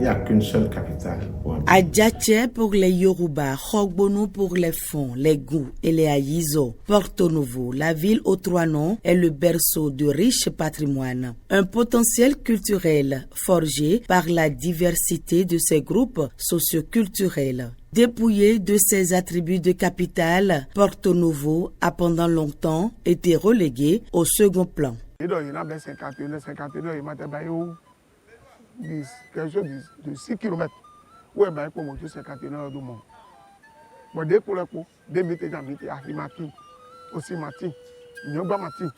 n'y a qu'une seule capitale. Adjatché pour les Yoruba, Khogbonou pour les Fon, les Gou et les Ayizo. Porto Novo, la ville aux 3 noms, est le berceau de riches patrimoine. Un potentiel culturel forgé par la diversité de ses groupes socioculturels. Dépouillé de ses attributs de capitale, Porto Novo a pendant longtemps été relégué au second plan. Quelque chose de 6 km. Où est pour monter 51 heures du monde.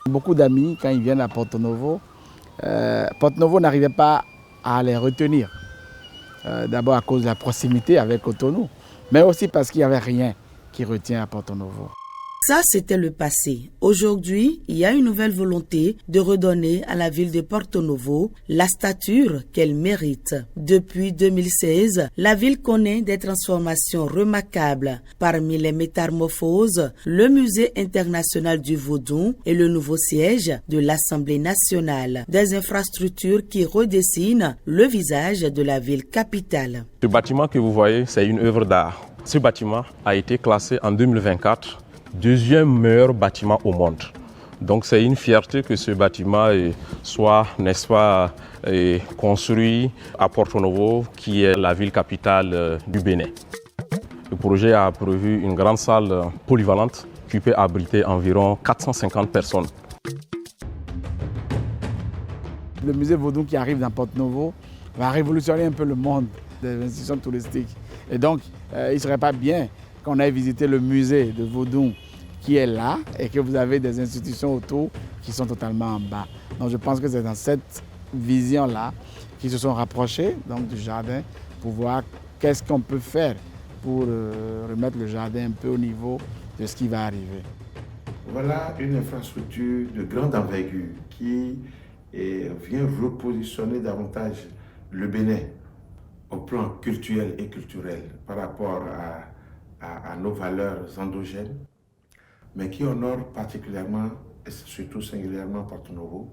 Beaucoup d'amis, quand ils viennent à Porto Novo, Porto Novo n'arrivait pas à les retenir. D'abord à cause de la proximité avec Cotonou, mais aussi parce qu'il n'y avait rien qui retient à Porto Novo. Ça, c'était le passé. Aujourd'hui, il y a une nouvelle volonté de redonner à la ville de Porto Novo la stature qu'elle mérite. Depuis 2016, la ville connaît des transformations remarquables. Parmi les métamorphoses, le musée international du Vaudou et le nouveau siège de l'Assemblée nationale. Des infrastructures qui redessinent le visage de la ville capitale. Ce bâtiment que vous voyez, c'est une œuvre d'art. Ce bâtiment a été classé en 2024 deuxième meilleur bâtiment au monde. Donc c'est une fierté que ce bâtiment soit, n'est-ce pas, construit à Porto Novo, qui est la ville capitale du Bénin. Le projet a prévu une grande salle polyvalente qui peut abriter environ 450 personnes. Le musée Vaudou qui arrive dans Porto Novo va révolutionner un peu le monde des institutions touristiques. Et donc, il ne serait pas bien qu'on aille visiter le musée de Vaudou qui est là et que vous avez des institutions autour qui sont totalement en bas. Donc je pense que c'est dans cette vision-là qu'ils se sont rapprochés donc, du jardin pour voir qu'est-ce qu'on peut faire pour remettre le jardin un peu au niveau de ce qui va arriver. Voilà une infrastructure de grande envergure qui vient repositionner davantage le Bénin au plan culturel et culturel par rapport à nos valeurs endogènes, mais qui honore particulièrement et surtout singulièrement Porto Novo.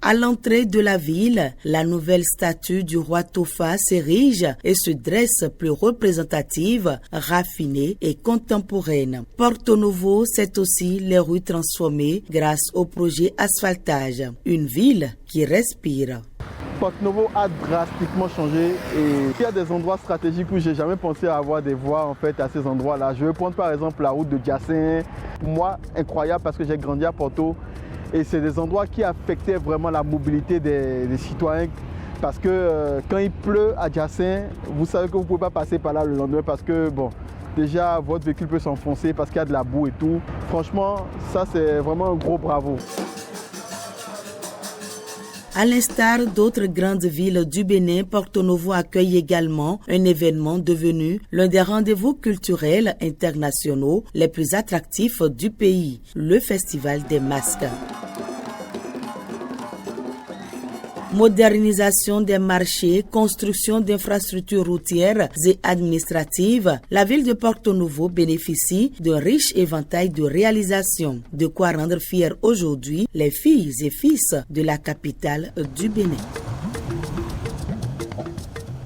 À l'entrée de la ville, la nouvelle statue du roi Tofa s'érige et se dresse plus représentative, raffinée et contemporaine. Porto Novo, c'est aussi les rues transformées grâce au projet asphaltage. Une ville qui respire. Porto Novo a drastiquement changé et il y a des endroits stratégiques où j'ai jamais pensé à avoir des voies en fait à ces endroits-là. Je vais prendre par exemple la route de Djassin. Pour moi, incroyable parce que j'ai grandi à Porto et c'est des endroits qui affectaient vraiment la mobilité des citoyens. Parce que quand il pleut à Djassin, vous savez que vous ne pouvez pas passer par là le lendemain parce que bon, déjà votre véhicule peut s'enfoncer parce qu'il y a de la boue et tout. Franchement, ça c'est vraiment un gros bravo. À l'instar d'autres grandes villes du Bénin, Porto Novo accueille également un événement devenu l'un des rendez-vous culturels internationaux les plus attractifs du pays, le Festival des Masques. Modernisation des marchés, construction d'infrastructures routières et administratives, la ville de Porto Novo bénéficie d'un riche éventail de réalisations, de quoi rendre fiers aujourd'hui les filles et fils de la capitale du Bénin.